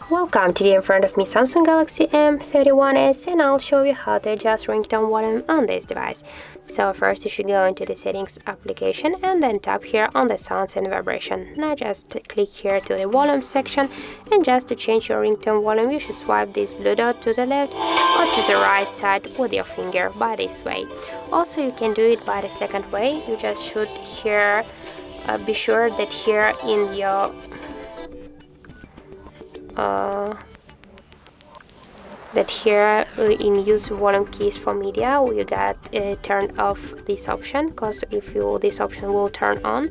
Welcome, today in front of me Samsung Galaxy M31s, and I'll show you how to adjust ringtone volume on this device. So first you should go into the settings application and then tap here on the sounds and vibration. Now just click here to the volume section, and just to change your ringtone volume you should swipe this blue dot to the left or to the right side with your finger by this way. Also you can do it by the second way. You just should here be sure that here in your that here in use volume keys for media you got turned off this option, because if you this option will turn on,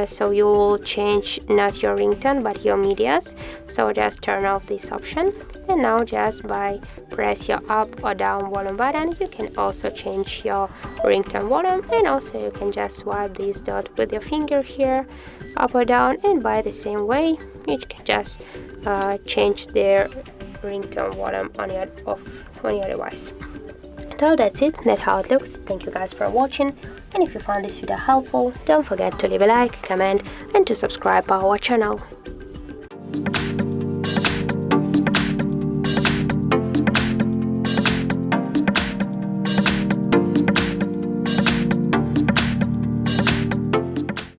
so you will change not your ringtone but your medias. So just turn off this option, and now just by press your up or down volume button you can also change your ringtone volume, and also you can just swipe this dot with your finger here up or down, and by the same way you can just change the ringtone volume on your device. So that's it, that's how it looks. Thank you guys for watching, and if you found this video helpful, don't forget to leave a like, comment and to subscribe our channel.